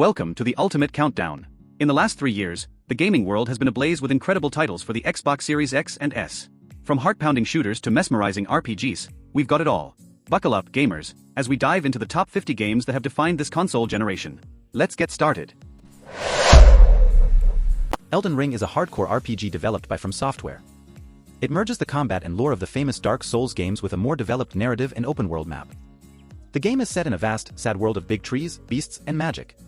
Welcome to the Ultimate Countdown. In the last 3 years, the gaming world has been ablaze with incredible titles for the Xbox Series X and S. From heart-pounding shooters to mesmerizing RPGs, we've got it all. Buckle up, gamers, as we dive into the top 50 games that have defined this console generation. Let's get started. Elden Ring is a hardcore RPG developed by From Software. It merges the combat and lore of the famous Dark Souls games with a more developed narrative and open-world map. The game is set in a vast, sad world of big trees, beasts, and magic.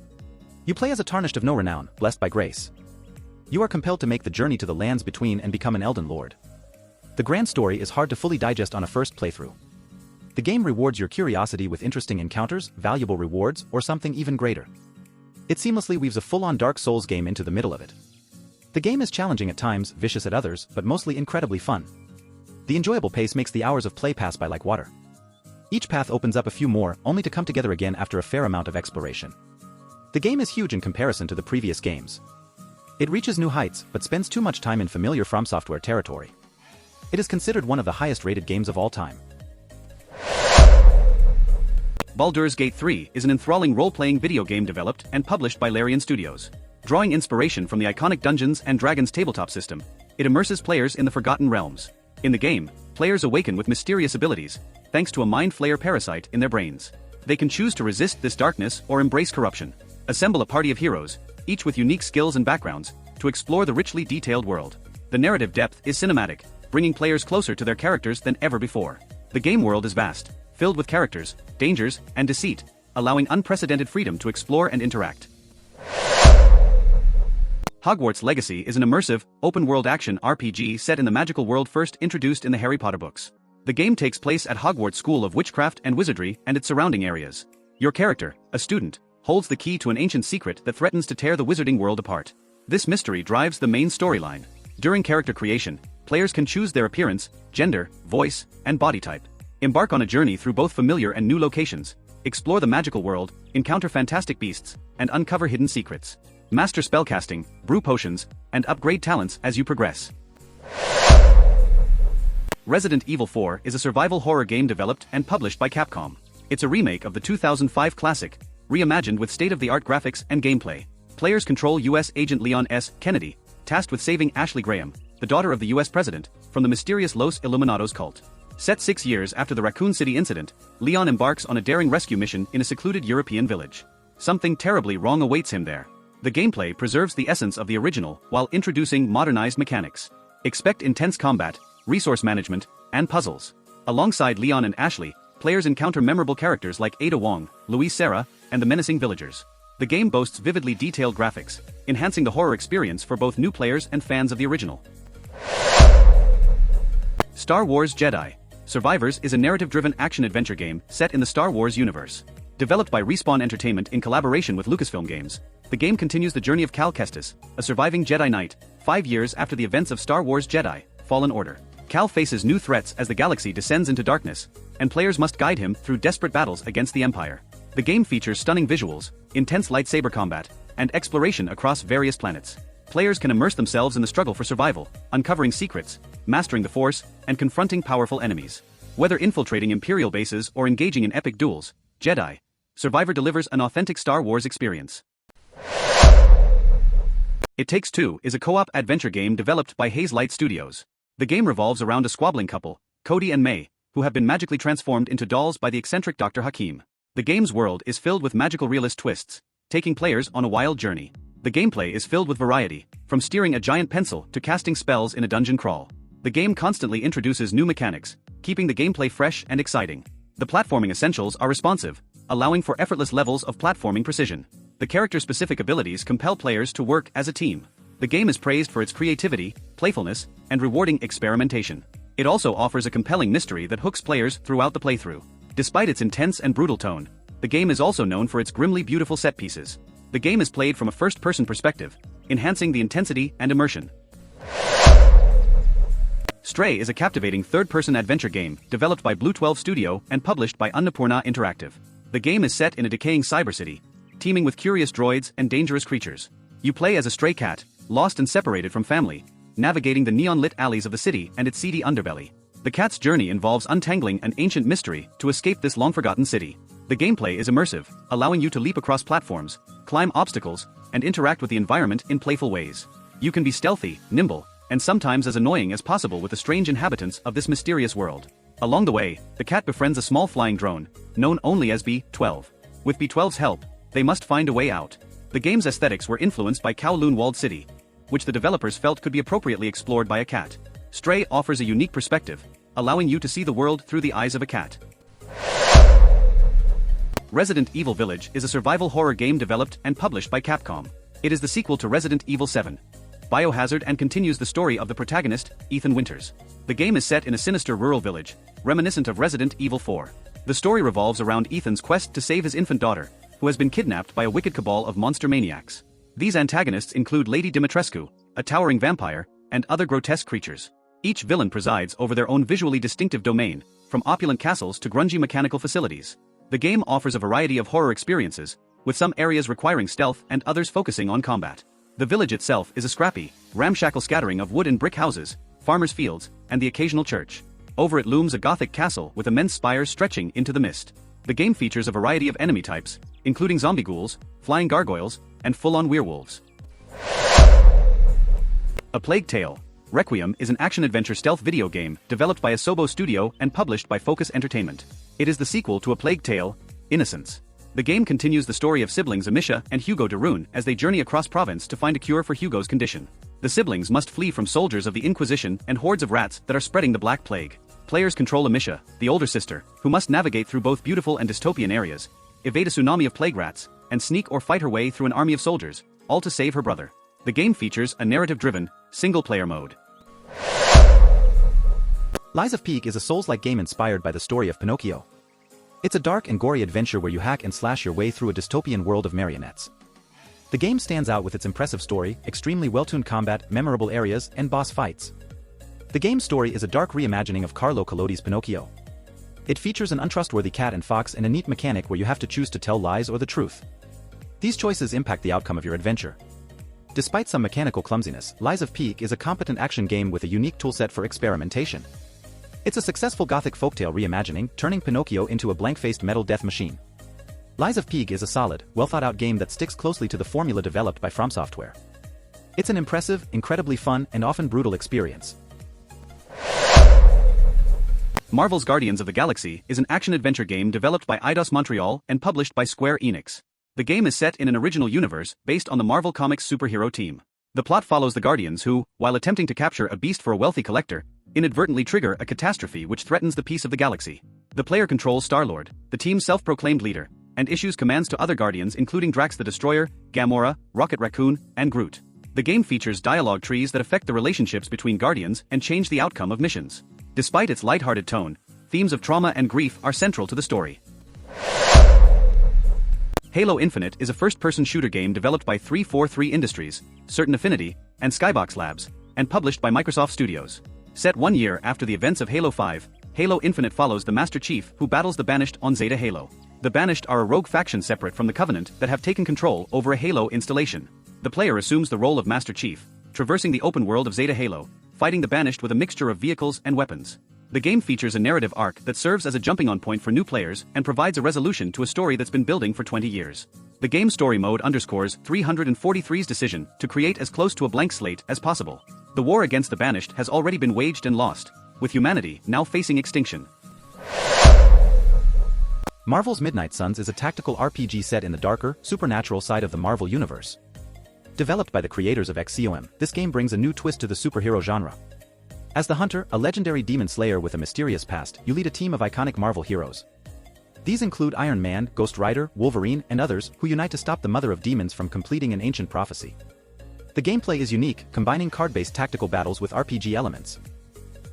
You play as a Tarnished of no renown, blessed by grace. You are compelled to make the journey to the lands between and become an Elden Lord. The grand story is hard to fully digest on a first playthrough. The game rewards your curiosity with interesting encounters, valuable rewards, or something even greater. It seamlessly weaves a full-on Dark Souls game into the middle of it. The game is challenging at times, vicious at others, but mostly incredibly fun. The enjoyable pace makes the hours of play pass by like water. Each path opens up a few more, only to come together again after a fair amount of exploration. The game is huge in comparison to the previous games. It reaches new heights, but spends too much time in familiar From Software territory. It is considered one of the highest-rated games of all time. Baldur's Gate 3 is an enthralling role-playing video game developed and published by Larian Studios. Drawing inspiration from the iconic Dungeons & Dragons tabletop system, it immerses players in the Forgotten Realms. In the game, players awaken with mysterious abilities, thanks to a mind flayer parasite in their brains. They can choose to resist this darkness or embrace corruption. Assemble a party of heroes, each with unique skills and backgrounds, to explore the richly detailed world. The narrative depth is cinematic, bringing players closer to their characters than ever before. The game world is vast, filled with characters, dangers, and deceit, allowing unprecedented freedom to explore and interact. Hogwarts Legacy is an immersive, open-world action RPG set in the magical world first introduced in the Harry Potter books. The game takes place at Hogwarts School of Witchcraft and Wizardry and its surrounding areas. Your character, a student, holds the key to an ancient secret that threatens to tear the wizarding world apart. This mystery drives the main storyline. During character creation, players can choose their appearance, gender, voice, and body type. Embark on a journey through both familiar and new locations, explore the magical world, encounter fantastic beasts, and uncover hidden secrets. Master spellcasting, brew potions, and upgrade talents as you progress. Resident Evil 4 is a survival horror game developed and published by Capcom. It's a remake of the 2005 classic, reimagined with state-of-the-art graphics and gameplay. Players control U.S. Agent Leon S. Kennedy, tasked with saving Ashley Graham, the daughter of the U.S. president, from the mysterious Los Illuminados cult. Set 6 years after the Raccoon City incident, Leon embarks on a daring rescue mission in a secluded European village. Something terribly wrong awaits him there. The gameplay preserves the essence of the original while introducing modernized mechanics. Expect intense combat, resource management, and puzzles. Alongside Leon and Ashley, players encounter memorable characters like Ada Wong, Louise Serra, and the menacing villagers. The game boasts vividly detailed graphics, enhancing the horror experience for both new players and fans of the original. Star Wars Jedi: Survivors is a narrative-driven action-adventure game set in the Star Wars universe. Developed by Respawn Entertainment in collaboration with Lucasfilm Games, the game continues the journey of Cal Kestis, a surviving Jedi Knight, 5 years after the events of Star Wars Jedi: Fallen Order. Cal faces new threats as the galaxy descends into darkness, and players must guide him through desperate battles against the Empire. The game features stunning visuals, intense lightsaber combat, and exploration across various planets. Players can immerse themselves in the struggle for survival, uncovering secrets, mastering the Force, and confronting powerful enemies. Whether infiltrating Imperial bases or engaging in epic duels, Jedi Survivor delivers an authentic Star Wars experience. It Takes Two is a co-op adventure game developed by Hazelight Studios. The game revolves around a squabbling couple, Cody and May, who have been magically transformed into dolls by the eccentric Dr. Hakim. The game's world is filled with magical realist twists, taking players on a wild journey. The gameplay is filled with variety, from steering a giant pencil to casting spells in a dungeon crawl. The game constantly introduces new mechanics, keeping the gameplay fresh and exciting. The platforming essentials are responsive, allowing for effortless levels of platforming precision. The character-specific abilities compel players to work as a team. The game is praised for its creativity, playfulness, and rewarding experimentation. It also offers a compelling mystery that hooks players throughout the playthrough. Despite its intense and brutal tone, the game is also known for its grimly beautiful set pieces. The game is played from a first-person perspective, enhancing the intensity and immersion. Stray is a captivating third-person adventure game developed by Blue 12 Studio and published by Annapurna Interactive. The game is set in a decaying cybercity, teeming with curious droids and dangerous creatures. You play as a stray cat, lost and separated from family, navigating the neon-lit alleys of the city and its seedy underbelly. The cat's journey involves untangling an ancient mystery to escape this long-forgotten city. The gameplay is immersive, allowing you to leap across platforms, climb obstacles, and interact with the environment in playful ways. You can be stealthy, nimble, and sometimes as annoying as possible with the strange inhabitants of this mysterious world. Along the way, the cat befriends a small flying drone, known only as B-12. With B-12's help, they must find a way out. The game's aesthetics were influenced by Kowloon Walled City, which the developers felt could be appropriately explored by a cat. Stray offers a unique perspective, allowing you to see the world through the eyes of a cat. Resident Evil Village is a survival horror game developed and published by Capcom. It is the sequel to Resident Evil 7, Biohazard, and continues the story of the protagonist, Ethan Winters. The game is set in a sinister rural village, reminiscent of Resident Evil 4. The story revolves around Ethan's quest to save his infant daughter, who has been kidnapped by a wicked cabal of monster maniacs. These antagonists include Lady Dimitrescu, a towering vampire, and other grotesque creatures. Each villain presides over their own visually distinctive domain, from opulent castles to grungy mechanical facilities. The game offers a variety of horror experiences, with some areas requiring stealth and others focusing on combat. The village itself is a scrappy, ramshackle scattering of wood and brick houses, farmers' fields, and the occasional church. Over it looms a gothic castle with immense spires stretching into the mist. The game features a variety of enemy types, including zombie ghouls, flying gargoyles, and full-on werewolves. A Plague Tale: Requiem is an action-adventure stealth video game developed by Asobo Studio and published by Focus Entertainment. It is the sequel to A Plague Tale: Innocence. The game continues the story of siblings Amisha and Hugo de Rune as they journey across province to find a cure for Hugo's condition. The siblings must flee from soldiers of the Inquisition and hordes of rats that are spreading the Black Plague. Players control Amisha, the older sister, who must navigate through both beautiful and dystopian areas, evade a tsunami of plague rats, and sneak or fight her way through an army of soldiers, all to save her brother. The game features a narrative-driven, single-player mode. Lies of P is a Souls-like game inspired by the story of Pinocchio. It's a dark and gory adventure where you hack and slash your way through a dystopian world of marionettes. The game stands out with its impressive story, extremely well-tuned combat, memorable areas, and boss fights. The game's story is a dark reimagining of Carlo Collodi's Pinocchio. It features an untrustworthy cat and fox and a neat mechanic where you have to choose to tell lies or the truth. These choices impact the outcome of your adventure. Despite some mechanical clumsiness, Lies of P is a competent action game with a unique toolset for experimentation. It's a successful gothic folktale reimagining, turning Pinocchio into a blank-faced metal death machine. Lies of P is a solid, well-thought-out game that sticks closely to the formula developed by From Software. It's an impressive, incredibly fun, and often brutal experience. Marvel's Guardians of the Galaxy is an action-adventure game developed by Eidos Montreal and published by Square Enix. The game is set in an original universe based on the Marvel Comics superhero team. The plot follows the Guardians who, while attempting to capture a beast for a wealthy collector, inadvertently trigger a catastrophe which threatens the peace of the galaxy. The player controls Star-Lord, the team's self-proclaimed leader, and issues commands to other Guardians including Drax the Destroyer, Gamora, Rocket Raccoon, and Groot. The game features dialogue trees that affect the relationships between Guardians and change the outcome of missions. Despite its lighthearted tone, themes of trauma and grief are central to the story. Halo Infinite is a first-person shooter game developed by 343 Industries, Certain Affinity, and Skybox Labs, and published by Microsoft Studios. Set 1 year after the events of Halo 5, Halo Infinite follows the Master Chief who battles the Banished on Zeta Halo. The Banished are a rogue faction separate from the Covenant that have taken control over a Halo installation. The player assumes the role of Master Chief, traversing the open world of Zeta Halo, fighting the Banished with a mixture of vehicles and weapons. The game features a narrative arc that serves as a jumping-on point for new players and provides a resolution to a story that's been building for 20 years. The game story mode underscores 343's decision to create as close to a blank slate as possible. The war against the Banished has already been waged and lost, with humanity now facing extinction. Marvel's Midnight Suns is a tactical RPG set in the darker, supernatural side of the Marvel Universe. Developed by the creators of XCOM, this game brings a new twist to the superhero genre. As the Hunter, a legendary demon slayer with a mysterious past, you lead a team of iconic Marvel heroes. These include Iron Man, Ghost Rider, Wolverine, and others who unite to stop the Mother of Demons from completing an ancient prophecy. The gameplay is unique, combining card-based tactical battles with RPG elements.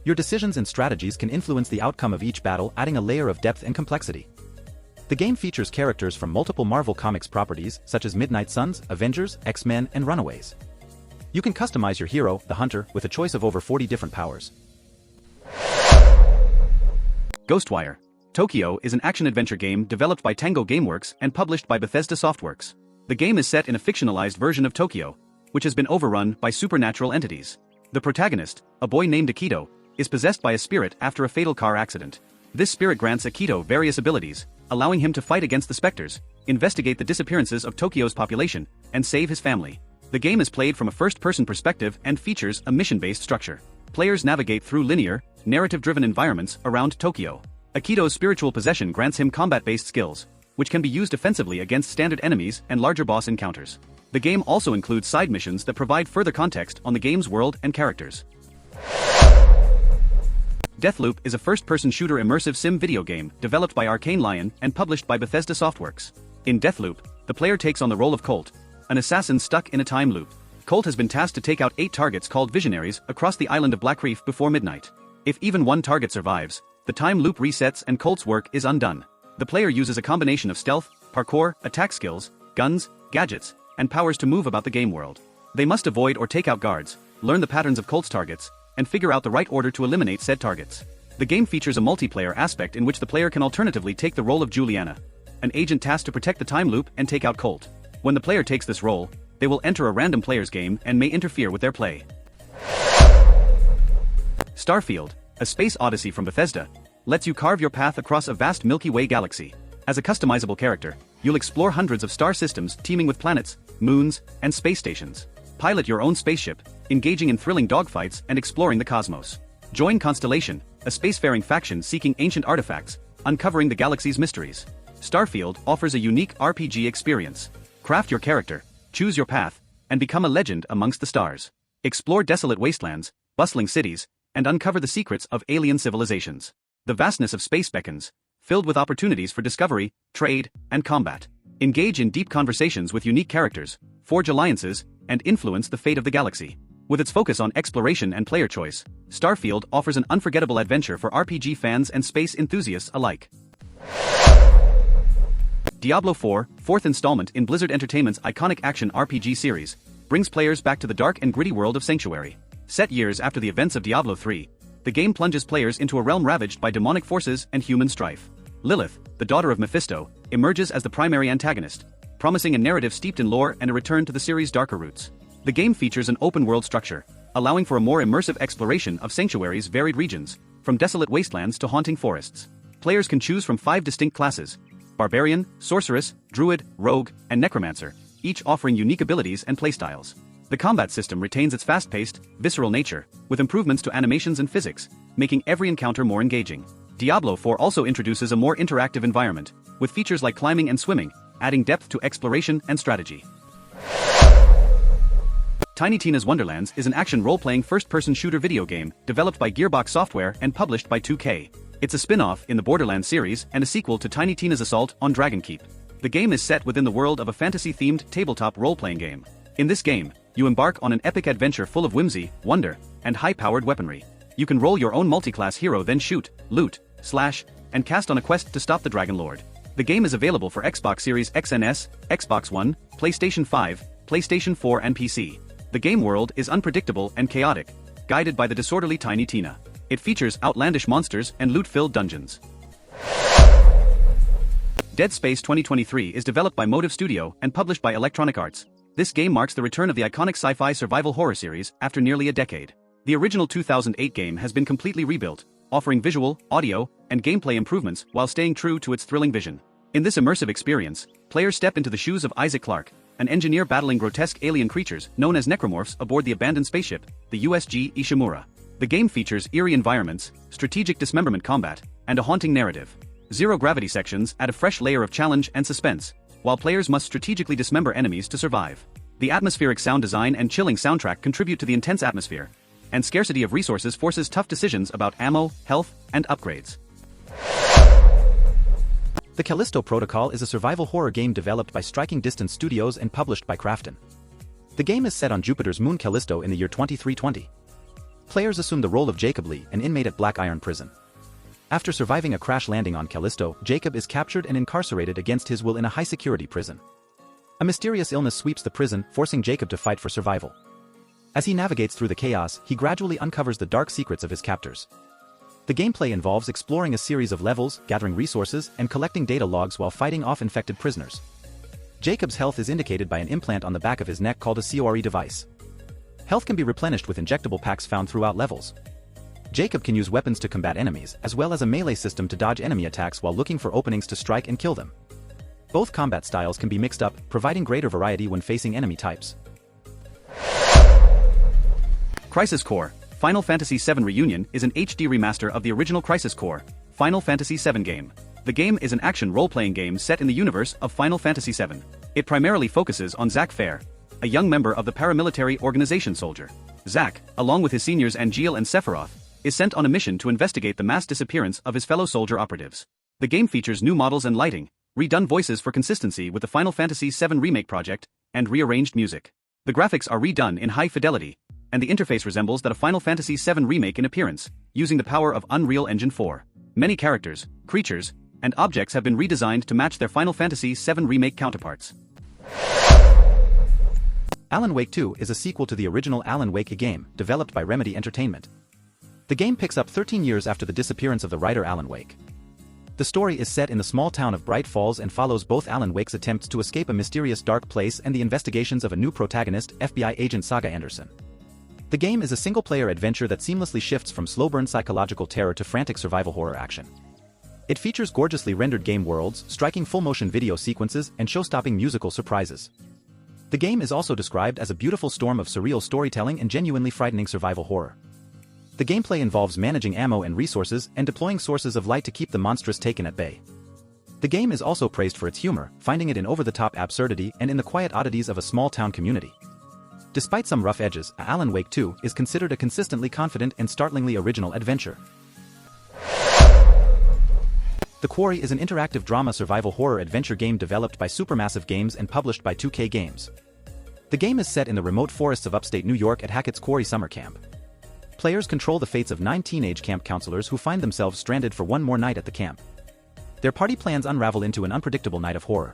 Your decisions and strategies can influence the outcome of each battle, adding a layer of depth and complexity. The game features characters from multiple Marvel Comics properties such as Midnight Suns, Avengers, X-Men, and Runaways. You can customize your hero, the Hunter, with a choice of over 40 different powers. Ghostwire Tokyo is an action-adventure game developed by Tango Gameworks and published by Bethesda Softworks. The game is set in a fictionalized version of Tokyo, which has been overrun by supernatural entities. The protagonist, a boy named Akito, is possessed by a spirit after a fatal car accident. This spirit grants Akito various abilities, allowing him to fight against the specters, investigate the disappearances of Tokyo's population, and save his family. The game is played from a first-person perspective and features a mission-based structure. Players navigate through linear, narrative-driven environments around Tokyo. Akito's spiritual possession grants him combat-based skills, which can be used offensively against standard enemies and larger boss encounters. The game also includes side missions that provide further context on the game's world and characters. Deathloop is a first-person shooter immersive sim video game developed by Arcane Lion and published by Bethesda Softworks. In Deathloop, the player takes on the role of Colt, an assassin stuck in a time loop. Colt has been tasked to take out 8 targets called Visionaries across the island of Black Reef before midnight. If even one target survives, the time loop resets and Colt's work is undone. The player uses a combination of stealth, parkour, attack skills, guns, gadgets, and powers to move about the game world. They must avoid or take out guards, learn the patterns of Colt's targets, and figure out the right order to eliminate said targets. The game features a multiplayer aspect in which the player can alternatively take the role of Juliana, an agent tasked to protect the time loop and take out Colt. When the player takes this role, they will enter a random player's game and may interfere with their play. Starfield, a space odyssey from Bethesda, lets you carve your path across a vast Milky Way galaxy. As a customizable character, you'll explore hundreds of star systems teeming with planets, moons, and space stations. Pilot your own spaceship, engaging in thrilling dogfights and exploring the cosmos. Join Constellation, a spacefaring faction seeking ancient artifacts, uncovering the galaxy's mysteries. Starfield offers a unique RPG experience. Craft your character, choose your path, and become a legend amongst the stars. Explore desolate wastelands, bustling cities, and uncover the secrets of alien civilizations. The vastness of space beckons, filled with opportunities for discovery, trade, and combat. Engage in deep conversations with unique characters, forge alliances, and influence the fate of the galaxy. With its focus on exploration and player choice, Starfield offers an unforgettable adventure for RPG fans and space enthusiasts alike. Diablo IV, fourth installment in Blizzard Entertainment's iconic action RPG series, brings players back to the dark and gritty world of Sanctuary. Set years after the events of Diablo III, the game plunges players into a realm ravaged by demonic forces and human strife. Lilith, the daughter of Mephisto, emerges as the primary antagonist, promising a narrative steeped in lore and a return to the series' darker roots. The game features an open-world structure, allowing for a more immersive exploration of Sanctuary's varied regions, from desolate wastelands to haunting forests. Players can choose from 5 distinct classes: Barbarian, Sorceress, Druid, Rogue, and Necromancer, each offering unique abilities and playstyles. The combat system retains its fast-paced, visceral nature, with improvements to animations and physics, making every encounter more engaging. Diablo IV also introduces a more interactive environment, with features like climbing and swimming, adding depth to exploration and strategy. Tiny Tina's Wonderlands is an action role-playing first-person shooter video game developed by Gearbox Software and published by 2K. It's a spin-off in the Borderlands series and a sequel to Tiny Tina's Assault on Dragonkeep. The game is set within the world of a fantasy-themed tabletop role-playing game. In this game, you embark on an epic adventure full of whimsy, wonder, and high-powered weaponry. You can roll your own multi-class hero, then shoot, loot, slash, and cast on a quest to stop the Dragon Lord. The game is available for Xbox Series X and S, Xbox One, PlayStation 5, PlayStation 4 and PC. The game world is unpredictable and chaotic, guided by the disorderly Tiny Tina. It features outlandish monsters and loot-filled dungeons. Dead Space 2023 is developed by Motive Studio and published by Electronic Arts. This game marks the return of the iconic sci-fi survival horror series after nearly a decade. The original 2008 game has been completely rebuilt, offering visual, audio, and gameplay improvements while staying true to its thrilling vision. In this immersive experience, players step into the shoes of Isaac Clarke, an engineer battling grotesque alien creatures known as necromorphs aboard the abandoned spaceship, the USG Ishimura. The game features eerie environments, strategic dismemberment combat, and a haunting narrative. Zero-gravity sections add a fresh layer of challenge and suspense, while players must strategically dismember enemies to survive. The atmospheric sound design and chilling soundtrack contribute to the intense atmosphere, and scarcity of resources forces tough decisions about ammo, health, and upgrades. The Callisto Protocol is a survival horror game developed by Striking Distance Studios and published by Krafton. The game is set on Jupiter's moon Callisto in the year 2320. Players assume the role of Jacob Lee, an inmate at Black Iron Prison. After surviving a crash landing on Callisto, Jacob is captured and incarcerated against his will in a high-security prison. A mysterious illness sweeps the prison, forcing Jacob to fight for survival. As he navigates through the chaos, he gradually uncovers the dark secrets of his captors. The gameplay involves exploring a series of levels, gathering resources, and collecting data logs while fighting off infected prisoners. Jacob's health is indicated by an implant on the back of his neck called a CORE device. Health can be replenished with injectable packs found throughout levels. Jacob can use weapons to combat enemies, as well as a melee system to dodge enemy attacks while looking for openings to strike and kill them. Both combat styles can be mixed up, providing greater variety when facing enemy types. Crisis Core Final Fantasy VII Reunion is an HD remaster of the original Crisis Core Final Fantasy VII game. The game is an action role-playing game set in the universe of Final Fantasy VII. It primarily focuses on Zack Fair, a young member of the paramilitary organization Soldier. Zack, along with his seniors Angeal and Sephiroth, is sent on a mission to investigate the mass disappearance of his fellow soldier operatives. The game features new models and lighting, redone voices for consistency with the Final Fantasy VII Remake project, and rearranged music. The graphics are redone in high fidelity, and the interface resembles that of Final Fantasy VII Remake in appearance, using the power of Unreal Engine 4. Many characters, creatures, and objects have been redesigned to match their Final Fantasy VII Remake counterparts. Alan Wake 2 is a sequel to the original Alan Wake game, developed by Remedy Entertainment. The game picks up 13 years after the disappearance of the writer Alan Wake. The story is set in the small town of Bright Falls and follows both Alan Wake's attempts to escape a mysterious dark place and the investigations of a new protagonist, FBI agent Saga Anderson. The game is a single-player adventure that seamlessly shifts from slow-burn psychological terror to frantic survival horror action. It features gorgeously rendered game worlds, striking full-motion video sequences, and show-stopping musical surprises. The game is also described as a beautiful storm of surreal storytelling and genuinely frightening survival horror. The gameplay involves managing ammo and resources and deploying sources of light to keep the monstrous taken at bay. The game is also praised for its humor, finding it in over-the-top absurdity and in the quiet oddities of a small-town community. Despite some rough edges, Alan Wake 2 is considered a consistently confident and startlingly original adventure. The Quarry is an interactive drama survival horror adventure game developed by Supermassive Games and published by 2K Games. The game is set in the remote forests of upstate New York at Hackett's Quarry Summer Camp. Players control the fates of 9 teenage camp counselors who find themselves stranded for one more night at the camp. Their party plans unravel into an unpredictable night of horror.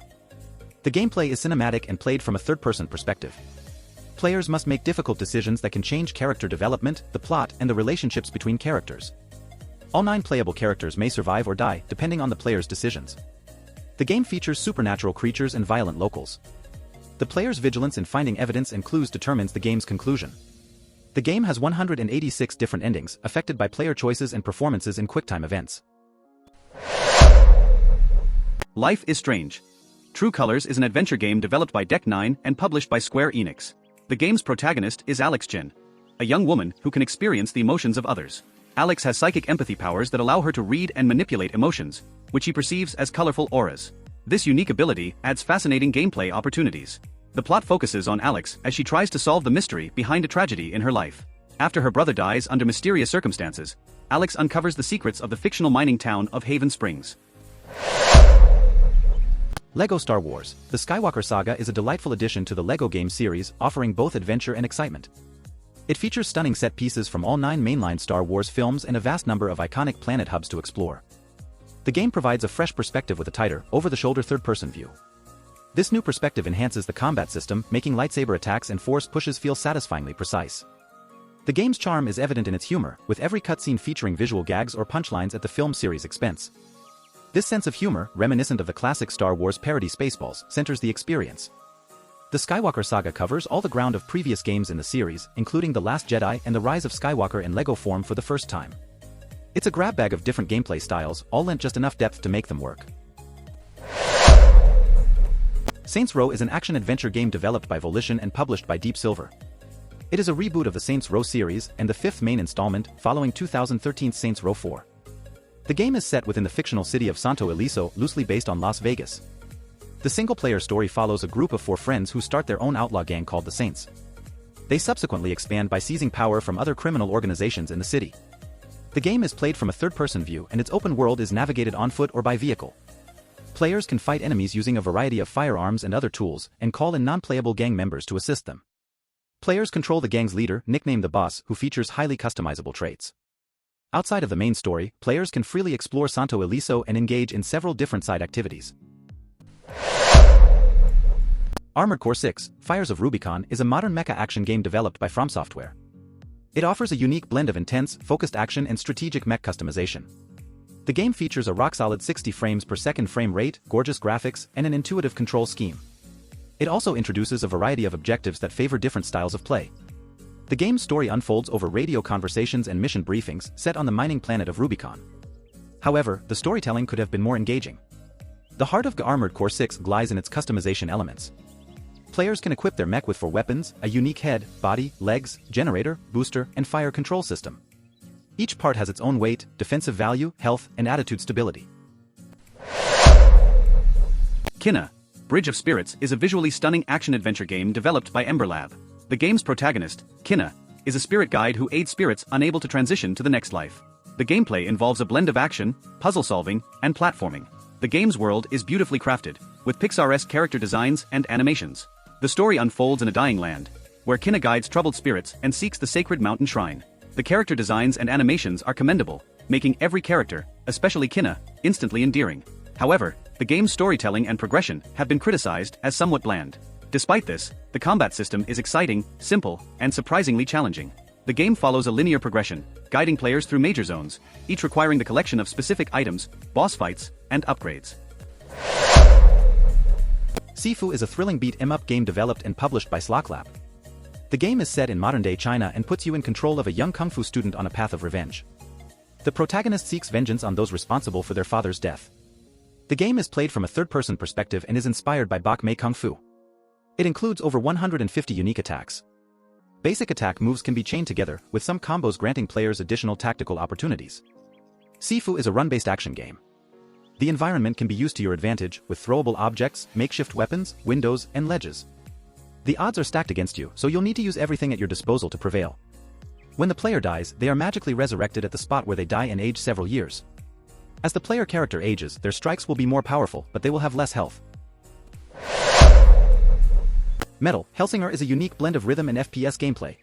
The gameplay is cinematic and played from a third-person perspective. Players must make difficult decisions that can change character development, the plot, and the relationships between characters. All 9 playable characters may survive or die, depending on the player's decisions. The game features supernatural creatures and violent locals. The player's vigilance in finding evidence and clues determines the game's conclusion. The game has 186 different endings, affected by player choices and performances in QuickTime events. Life is Strange. True Colors is an adventure game developed by Deck 9 and published by Square Enix. The game's protagonist is Alex Chen, a young woman who can experience the emotions of others. Alex has psychic empathy powers that allow her to read and manipulate emotions, which she perceives as colorful auras. This unique ability adds fascinating gameplay opportunities. The plot focuses on Alex as she tries to solve the mystery behind a tragedy in her life. After her brother dies under mysterious circumstances, Alex uncovers the secrets of the fictional mining town of Haven Springs. LEGO Star Wars: The Skywalker Saga is a delightful addition to the LEGO game series, offering both adventure and excitement. It features stunning set pieces from all 9 mainline Star Wars films and a vast number of iconic planet hubs to explore. The game provides a fresh perspective with a tighter, over-the-shoulder third-person view. This new perspective enhances the combat system, making lightsaber attacks and force pushes feel satisfyingly precise. The game's charm is evident in its humor, with every cutscene featuring visual gags or punchlines at the film series' expense. This sense of humor, reminiscent of the classic Star Wars parody Spaceballs, centers the experience. The Skywalker Saga covers all the ground of previous games in the series, including The Last Jedi and The Rise of Skywalker in LEGO form for the first time. It's a grab bag of different gameplay styles, all lent just enough depth to make them work. Saints Row is an action-adventure game developed by Volition and published by Deep Silver. It is a reboot of the Saints Row series and the 5th main installment, following 2013's Saints Row 4. The game is set within the fictional city of Santo Ileso, loosely based on Las Vegas. The single-player story follows a group of 4 friends who start their own outlaw gang called the Saints. They subsequently expand by seizing power from other criminal organizations in the city. The game is played from a third-person view and its open world is navigated on foot or by vehicle. Players can fight enemies using a variety of firearms and other tools, and call in non-playable gang members to assist them. Players control the gang's leader, nicknamed the Boss, who features highly customizable traits. Outside of the main story, players can freely explore Santo Ileso and engage in several different side activities. Armored Core 6: Fires of Rubicon is a modern mecha action game developed by From Software. It offers a unique blend of intense, focused action and strategic mech customization. The game features a rock-solid 60 frames per second frame rate, gorgeous graphics, and an intuitive control scheme. It also introduces a variety of objectives that favor different styles of play. The game's story unfolds over radio conversations and mission briefings set on the mining planet of Rubicon. However, the storytelling could have been more engaging. The heart of Armored Core 6 lies in its customization elements. Players can equip their mech with 4 weapons, a unique head, body, legs, generator, booster, and fire control system. Each part has its own weight, defensive value, health, and attitude stability. Kina, Bridge of Spirits is a visually stunning action-adventure game developed by Ember Lab. The game's protagonist, Kina, is a spirit guide who aids spirits unable to transition to the next life. The gameplay involves a blend of action, puzzle solving, and platforming. The game's world is beautifully crafted, with Pixar-esque character designs and animations. The story unfolds in a dying land, where Kina guides troubled spirits and seeks the sacred mountain shrine. The character designs and animations are commendable, making every character, especially Kina, instantly endearing. However, the game's storytelling and progression have been criticized as somewhat bland. Despite this, the combat system is exciting, simple, and surprisingly challenging. The game follows a linear progression, guiding players through major zones, each requiring the collection of specific items, boss fights, and upgrades. Sifu is a thrilling beat-em-up game developed and published by Slocklab. The game is set in modern-day China and puts you in control of a young kung fu student on a path of revenge. The protagonist seeks vengeance on those responsible for their father's death. The game is played from a third-person perspective and is inspired by Bak Mei Kung Fu. It includes over 150 unique attacks. Basic attack moves can be chained together, with some combos granting players additional tactical opportunities. Sifu is a run-based action game. The environment can be used to your advantage, with throwable objects, makeshift weapons, windows, and ledges. The odds are stacked against you, so you'll need to use everything at your disposal to prevail. When the player dies, they are magically resurrected at the spot where they die and age several years. As the player character ages, their strikes will be more powerful, but they will have less health. Metal Hellsinger is a unique blend of rhythm and FPS gameplay.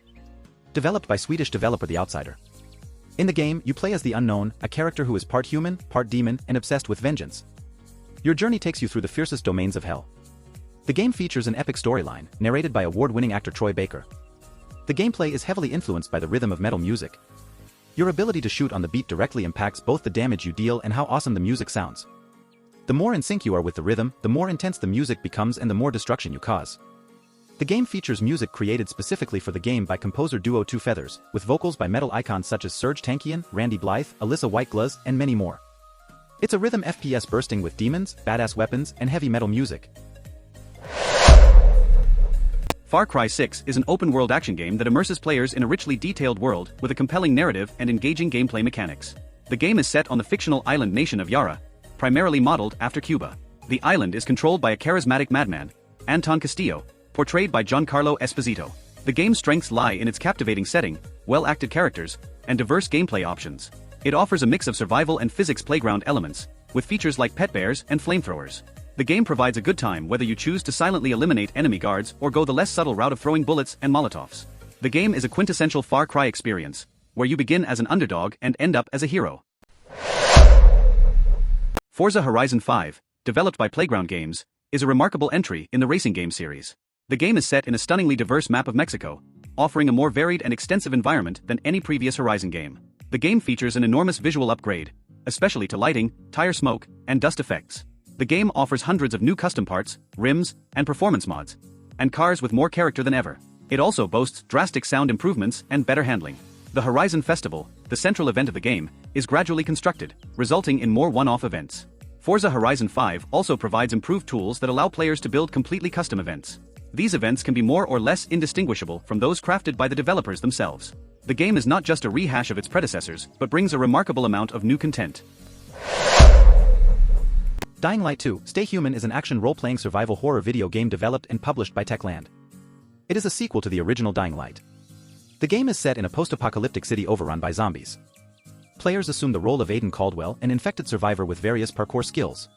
Developed by Swedish developer The Outsider. In the game, you play as the Unknown, a character who is part human, part demon, and obsessed with vengeance. Your journey takes you through the fiercest domains of hell. The game features an epic storyline, narrated by award-winning actor Troy Baker. The gameplay is heavily influenced by the rhythm of metal music. Your ability to shoot on the beat directly impacts both the damage you deal and how awesome the music sounds. The more in sync you are with the rhythm, the more intense the music becomes and the more destruction you cause. The game features music created specifically for the game by composer duo Two Feathers, with vocals by metal icons such as Serge Tankian, Randy Blythe, Alyssa Whiteglass, and many more. It's a rhythm FPS bursting with demons, badass weapons, and heavy metal music. Far Cry 6 is an open-world action game that immerses players in a richly detailed world with a compelling narrative and engaging gameplay mechanics. The game is set on the fictional island nation of Yara, primarily modeled after Cuba. The island is controlled by a charismatic madman, Anton Castillo, portrayed by Giancarlo Esposito. The game's strengths lie in its captivating setting, well-acted characters, and diverse gameplay options. It offers a mix of survival and physics playground elements, with features like pet bears and flamethrowers. The game provides a good time whether you choose to silently eliminate enemy guards or go the less subtle route of throwing bullets and molotovs. The game is a quintessential Far Cry experience, where you begin as an underdog and end up as a hero. Forza Horizon 5, developed by Playground Games, is a remarkable entry in the racing game series. The game is set in a stunningly diverse map of Mexico, offering a more varied and extensive environment than any previous Horizon game. The game features an enormous visual upgrade, especially to lighting, tire smoke, and dust effects. The game offers hundreds of new custom parts, rims, and performance mods, and cars with more character than ever. It also boasts drastic sound improvements and better handling. The Horizon Festival, the central event of the game, is gradually constructed, resulting in more one-off events. Forza Horizon 5 also provides improved tools that allow players to build completely custom events. These events can be more or less indistinguishable from those crafted by the developers themselves. The game is not just a rehash of its predecessors, but brings a remarkable amount of new content. Dying Light 2: Stay Human is an action role-playing survival horror video game developed and published by Techland. It is a sequel to the original Dying Light. The game is set in a post-apocalyptic city overrun by zombies. Players assume the role of Aiden Caldwell, an infected survivor with various parkour skills.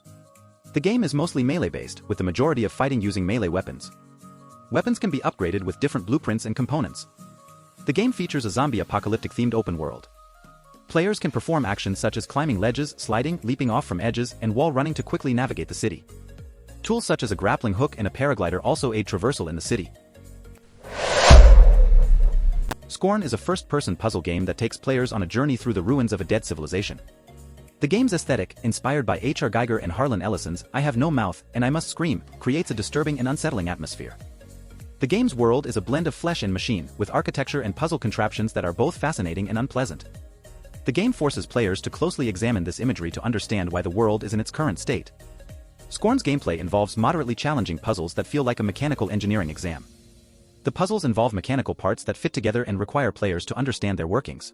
The game is mostly melee-based, with the majority of fighting using melee weapons. Weapons can be upgraded with different blueprints and components. The game features a zombie apocalyptic-themed open world. Players can perform actions such as climbing ledges, sliding, leaping off from edges, and wall running to quickly navigate the city. Tools such as a grappling hook and a paraglider also aid traversal in the city. Scorn is a first-person puzzle game that takes players on a journey through the ruins of a dead civilization. The game's aesthetic, inspired by H.R. Geiger and Harlan Ellison's I Have No Mouth and I Must Scream, creates a disturbing and unsettling atmosphere. The game's world is a blend of flesh and machine, with architecture and puzzle contraptions that are both fascinating and unpleasant. The game forces players to closely examine this imagery to understand why the world is in its current state. Scorn's gameplay involves moderately challenging puzzles that feel like a mechanical engineering exam. The puzzles involve mechanical parts that fit together and require players to understand their workings.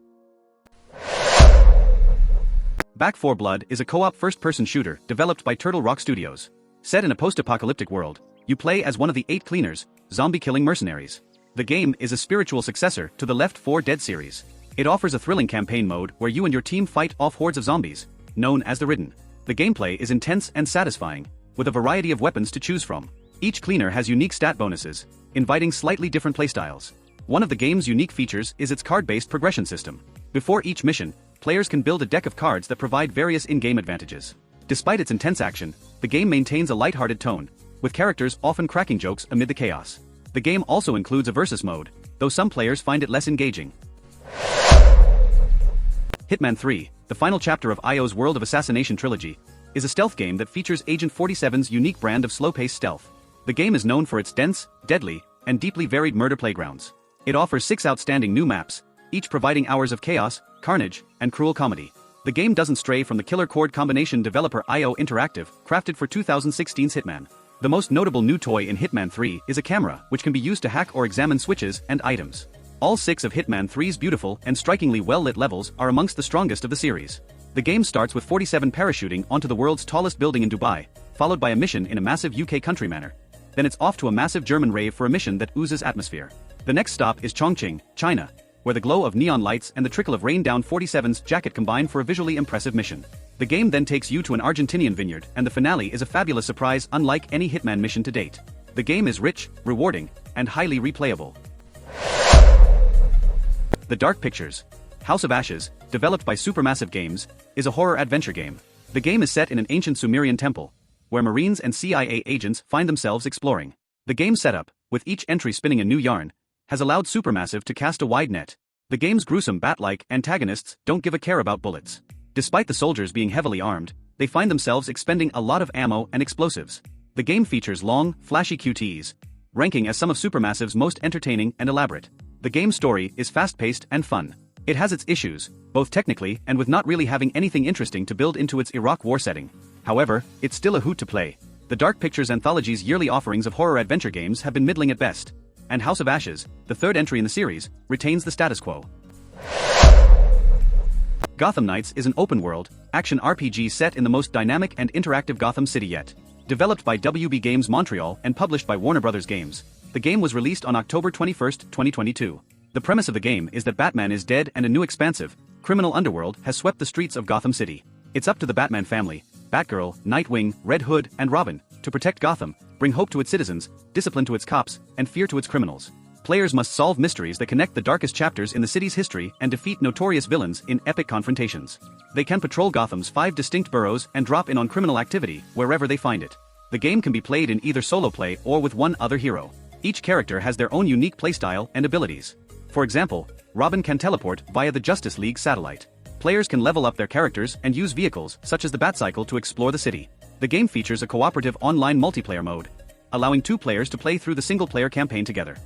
Back 4 Blood is a co-op first-person shooter developed by Turtle Rock Studios. Set in a post-apocalyptic world, you play as one of the 8 cleaners, zombie-killing mercenaries. The game is a spiritual successor to the Left 4 Dead series. It offers a thrilling campaign mode where you and your team fight off hordes of zombies, known as the Ridden. The gameplay is intense and satisfying, with a variety of weapons to choose from. Each cleaner has unique stat bonuses, inviting slightly different playstyles. One of the game's unique features is its card-based progression system. Before each mission, players can build a deck of cards that provide various in-game advantages. Despite its intense action, the game maintains a lighthearted tone, with characters often cracking jokes amid the chaos. The game also includes a versus mode, though some players find it less engaging. Hitman 3, the final chapter of IO's World of Assassination trilogy, is a stealth game that features Agent 47's unique brand of slow-paced stealth. The game is known for its dense, deadly, and deeply varied murder playgrounds. It offers 6 outstanding new maps, each providing hours of chaos, carnage, and cruel comedy. The game doesn't stray from the killer chord combination developer IO Interactive crafted for 2016's Hitman. The most notable new toy in Hitman 3 is a camera which can be used to hack or examine switches and items. All 6 of Hitman 3's beautiful and strikingly well-lit levels are amongst the strongest of the series. The game starts with 47 parachuting onto the world's tallest building in Dubai, followed by a mission in a massive UK country manor. Then it's off to a massive German rave for a mission that oozes atmosphere. The next stop is Chongqing, China, where the glow of neon lights and the trickle of rain down 47's jacket combine for a visually impressive mission. The game then takes you to an Argentinian vineyard, and the finale is a fabulous surprise unlike any Hitman mission to date. The game is rich, rewarding, and highly replayable. The Dark Pictures, House of Ashes, developed by Supermassive Games, is a horror-adventure game. The game is set in an ancient Sumerian temple, where Marines and CIA agents find themselves exploring. The game setup, with each entry spinning a new yarn, has allowed Supermassive to cast a wide net. The game's gruesome bat-like antagonists don't give a care about bullets. Despite the soldiers being heavily armed, they find themselves expending a lot of ammo and explosives. The game features long, flashy QTEs, ranking as some of Supermassive's most entertaining and elaborate. The game's story is fast-paced and fun. It has its issues, both technically and with not really having anything interesting to build into its Iraq war setting. However, it's still a hoot to play. The Dark Pictures Anthology's yearly offerings of horror-adventure games have been middling at best, and House of Ashes, the 3rd entry in the series, retains the status quo. Gotham Knights is an open-world, action RPG set in the most dynamic and interactive Gotham City yet. Developed by WB Games Montreal and published by Warner Bros. Games, the game was released on October 21, 2022. The premise of the game is that Batman is dead and a new expansive, criminal underworld has swept the streets of Gotham City. It's up to the Batman family, Batgirl, Nightwing, Red Hood, and Robin, to protect Gotham, bring hope to its citizens, discipline to its cops, and fear to its criminals. Players must solve mysteries that connect the darkest chapters in the city's history and defeat notorious villains in epic confrontations. They can patrol Gotham's 5 distinct boroughs and drop in on criminal activity wherever they find it. The game can be played in either solo play or with one other hero. Each character has their own unique playstyle and abilities. For example, Robin can teleport via the Justice League satellite. Players can level up their characters and use vehicles such as the Batcycle to explore the city. The game features a cooperative online multiplayer mode, allowing 2 players to play through the single-player campaign together.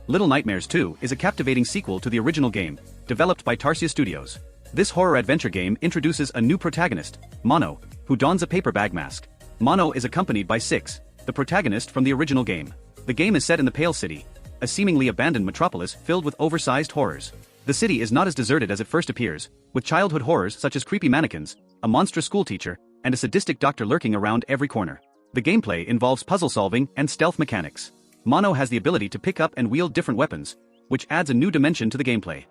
Little Nightmares 2 is a captivating sequel to the original game, developed by Tarsier Studios. This horror-adventure game introduces a new protagonist, Mono, who dons a paper bag mask. Mono is accompanied by Six, the protagonist from the original game. The game is set in the Pale City, a seemingly abandoned metropolis filled with oversized horrors. The city is not as deserted as it first appears, with childhood horrors such as creepy mannequins, a monstrous schoolteacher, and a sadistic doctor lurking around every corner. The gameplay involves puzzle solving and stealth mechanics. Mono has the ability to pick up and wield different weapons, which adds a new dimension to the gameplay.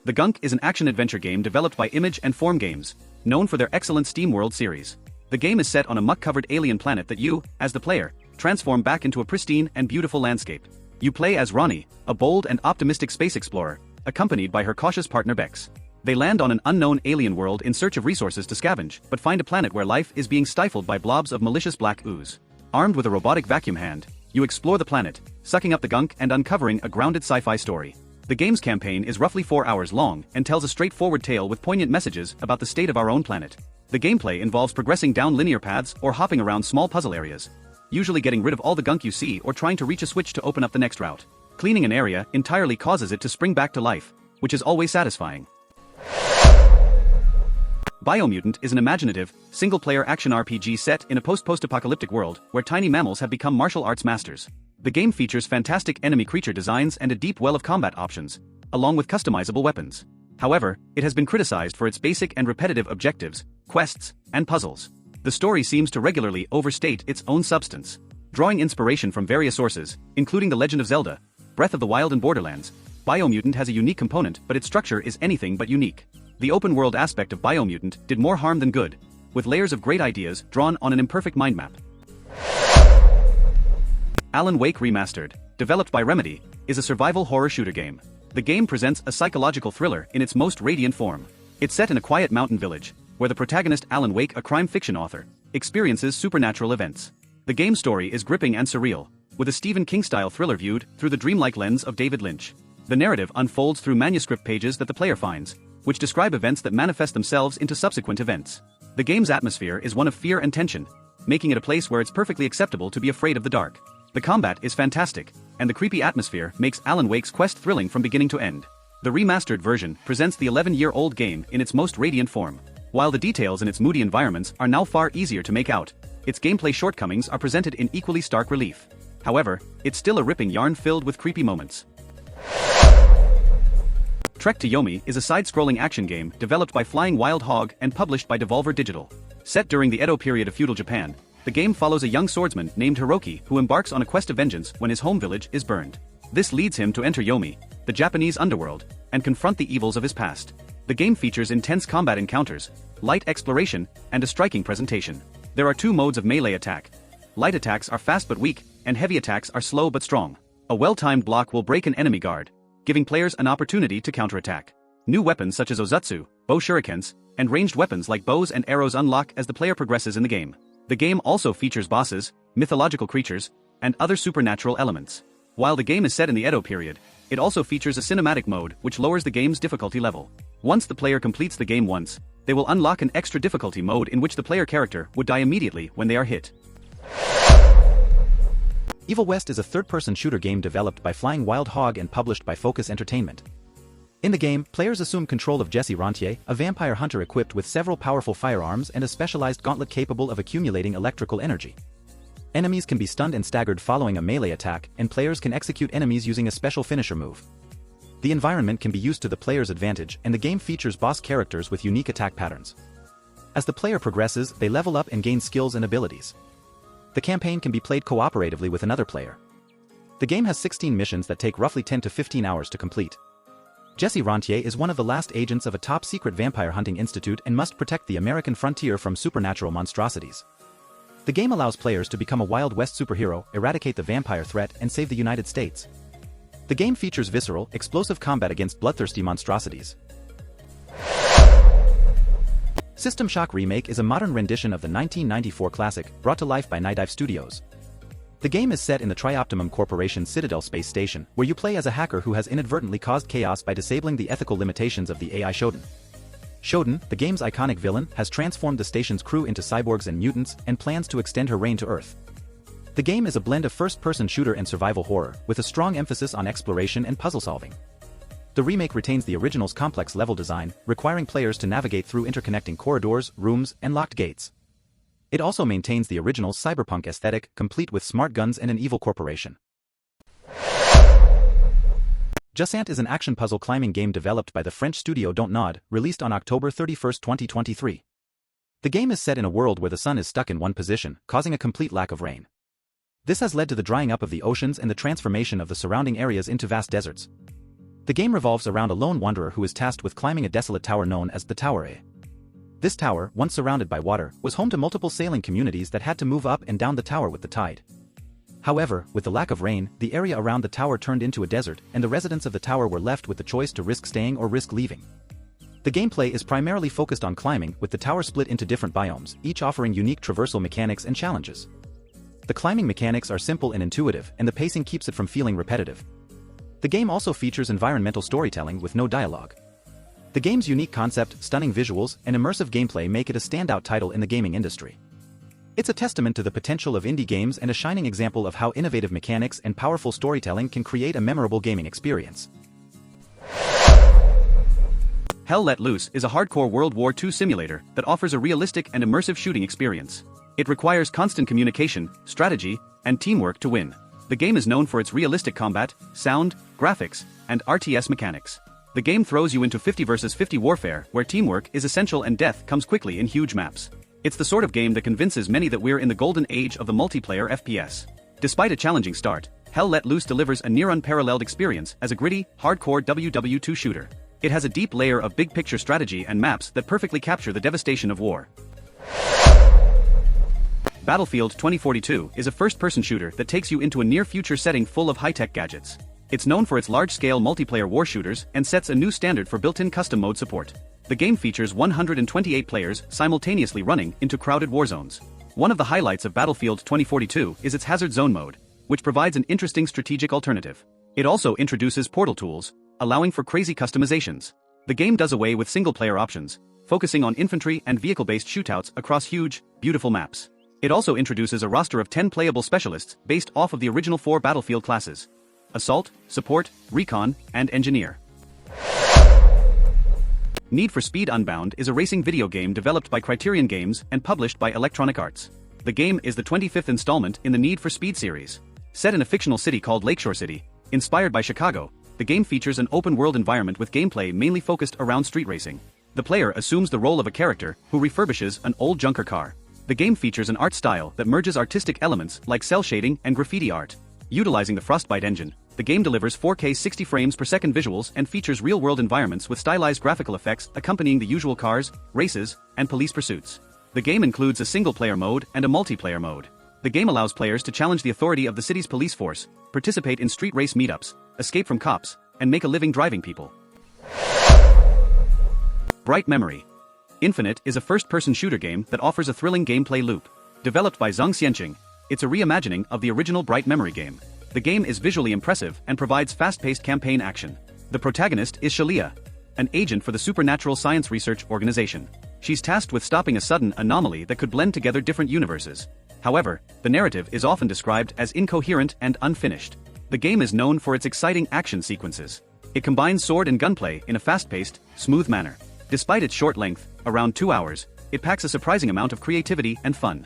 The Gunk is an action-adventure game developed by Image and Form Games, known for their excellent SteamWorld series. The game is set on a muck-covered alien planet that you, as the player, transform back into a pristine and beautiful landscape. You play as Ronnie, a bold and optimistic space explorer, accompanied by her cautious partner Bex. They land on an unknown alien world in search of resources to scavenge, but find a planet where life is being stifled by blobs of malicious black ooze. Armed with a robotic vacuum hand, you explore the planet, sucking up the gunk and uncovering a grounded sci-fi story. The game's campaign is roughly 4 hours long and tells a straightforward tale with poignant messages about the state of our own planet. The gameplay involves progressing down linear paths or hopping around small puzzle areas, usually getting rid of all the gunk you see or trying to reach a switch to open up the next route. Cleaning an area entirely causes it to spring back to life, which is always satisfying. Biomutant is an imaginative, single-player action RPG set in a post-apocalyptic world where tiny mammals have become martial arts masters. The game features fantastic enemy creature designs and a deep well of combat options, along with customizable weapons. However, it has been criticized for its basic and repetitive objectives, quests, and puzzles. The story seems to regularly overstate its own substance. Drawing inspiration from various sources, including The Legend of Zelda, Breath of the Wild and Borderlands, Biomutant has a unique component, but its structure is anything but unique. The open-world aspect of Biomutant did more harm than good, with layers of great ideas drawn on an imperfect mind map. Alan Wake Remastered, developed by Remedy, is a survival horror shooter game. The game presents a psychological thriller in its most radiant form. It's set in a quiet mountain village, where the protagonist Alan Wake, a crime fiction author, experiences supernatural events. The game's story is gripping and surreal, with a Stephen King-style thriller viewed through the dreamlike lens of David Lynch. The narrative unfolds through manuscript pages that the player finds, which describe events that manifest themselves into subsequent events. The game's atmosphere is one of fear and tension, making it a place where it's perfectly acceptable to be afraid of the dark. The combat is fantastic, and the creepy atmosphere makes Alan Wake's quest thrilling from beginning to end. The remastered version presents the 11-year-old game in its most radiant form. While the details in its moody environments are now far easier to make out, its gameplay shortcomings are presented in equally stark relief. However, it's still a ripping yarn filled with creepy moments. Trek to Yomi is a side-scrolling action game developed by Flying Wild Hog and published by Devolver Digital. Set during the Edo period of feudal Japan, the game follows a young swordsman named Hiroki who embarks on a quest of vengeance when his home village is burned. This leads him to enter Yomi, the Japanese underworld, and confront the evils of his past. The game features intense combat encounters, light exploration, and a striking presentation. There are two modes of melee attack. Light attacks are fast but weak, and heavy attacks are slow but strong. A well-timed block will break an enemy guard, giving players an opportunity to counterattack. New weapons such as Ozutsu, bow shurikens, and ranged weapons like bows and arrows unlock as the player progresses in the game. The game also features bosses, mythological creatures, and other supernatural elements. While the game is set in the Edo period, it also features a cinematic mode which lowers the game's difficulty level. Once the player completes the game once, they will unlock an extra difficulty mode in which the player character would die immediately when they are hit. Evil West is a third-person shooter game developed by Flying Wild Hog and published by Focus Entertainment. In the game, players assume control of Jesse Rentier, a vampire hunter equipped with several powerful firearms and a specialized gauntlet capable of accumulating electrical energy. Enemies can be stunned and staggered following a melee attack, and players can execute enemies using a special finisher move. The environment can be used to the player's advantage, and the game features boss characters with unique attack patterns. As the player progresses, they level up and gain skills and abilities. The campaign can be played cooperatively with another player. The game has 16 missions that take roughly 10 to 15 hours to complete. Jesse Rentier is one of the last agents of a top-secret vampire hunting institute and must protect the American frontier from supernatural monstrosities. The game allows players to become a Wild West superhero, eradicate the vampire threat, and save the United States. The game features visceral, explosive combat against bloodthirsty monstrosities. System Shock Remake is a modern rendition of the 1994 classic, brought to life by Nidive Studios. The game is set in the Trioptimum Corporation Citadel space station, where you play as a hacker who has inadvertently caused chaos by disabling the ethical limitations of the AI Shodan. Shodan, the game's iconic villain, has transformed the station's crew into cyborgs and mutants, and plans to extend her reign to Earth. The game is a blend of first-person shooter and survival horror, with a strong emphasis on exploration and puzzle solving. The remake retains the original's complex level design, requiring players to navigate through interconnecting corridors, rooms, and locked gates. It also maintains the original's cyberpunk aesthetic, complete with smart guns and an evil corporation. Jusant is an action puzzle climbing game developed by the French studio Dontnod, released on October 31, 2023. The game is set in a world where the sun is stuck in one position, causing a complete lack of rain. This has led to the drying up of the oceans and the transformation of the surrounding areas into vast deserts. The game revolves around a lone wanderer who is tasked with climbing a desolate tower known as the Tower A. This tower, once surrounded by water, was home to multiple sailing communities that had to move up and down the tower with the tide. However, with the lack of rain, the area around the tower turned into a desert, and the residents of the tower were left with the choice to risk staying or risk leaving. The gameplay is primarily focused on climbing, with the tower split into different biomes, each offering unique traversal mechanics and challenges. The climbing mechanics are simple and intuitive, and the pacing keeps it from feeling repetitive. The game also features environmental storytelling with no dialogue. The game's unique concept, stunning visuals, and immersive gameplay make it a standout title in the gaming industry. It's a testament to the potential of indie games and a shining example of how innovative mechanics and powerful storytelling can create a memorable gaming experience. Hell Let Loose is a hardcore World War II simulator that offers a realistic and immersive shooting experience. It requires constant communication, strategy, and teamwork to win. The game is known for its realistic combat, sound, graphics, and RTS mechanics. The game throws you into 50 vs 50 warfare where teamwork is essential and death comes quickly in huge maps. It's the sort of game that convinces many that we're in the golden age of the multiplayer FPS. Despite a challenging start, Hell Let Loose delivers a near-unparalleled experience as a gritty, hardcore WW2 shooter. It has a deep layer of big-picture strategy and maps that perfectly capture the devastation of war. Battlefield 2042 is a first-person shooter that takes you into a near-future setting full of high-tech gadgets. It's known for its large-scale multiplayer war shooters and sets a new standard for built-in custom mode support. The game features 128 players simultaneously running into crowded war zones. One of the highlights of Battlefield 2042 is its Hazard Zone mode, which provides an interesting strategic alternative. It also introduces portal tools, allowing for crazy customizations. The game does away with single-player options, focusing on infantry and vehicle-based shootouts across huge, beautiful maps. It also introduces a roster of 10 playable specialists based off of the original 4 Battlefield classes: Assault, Support, Recon, and Engineer. Need for Speed Unbound is a racing video game developed by Criterion Games and published by Electronic Arts. The game is the 25th installment in the Need for Speed series. Set in a fictional city called Lakeshore City, inspired by Chicago, the game features an open-world environment with gameplay mainly focused around street racing. The player assumes the role of a character who refurbishes an old junker car. The game features an art style that merges artistic elements like cell shading and graffiti art. Utilizing the Frostbite engine, the game delivers 4K 60 frames per second visuals and features real-world environments with stylized graphical effects accompanying the usual cars, races, and police pursuits. The game includes a single-player mode and a multiplayer mode. The game allows players to challenge the authority of the city's police force, participate in street race meetups, escape from cops, and make a living driving people. Bright Memory. Infinite is a first-person shooter game that offers a thrilling gameplay loop. Developed by Zheng Xianqing, it's a reimagining of the original Bright Memory game. The game is visually impressive and provides fast-paced campaign action. The protagonist is Shalia, an agent for the Supernatural Science Research Organization. She's tasked with stopping a sudden anomaly that could blend together different universes. However, the narrative is often described as incoherent and unfinished. The game is known for its exciting action sequences. It combines sword and gunplay in a fast-paced, smooth manner. Despite its short length, around 2 hours, it packs a surprising amount of creativity and fun.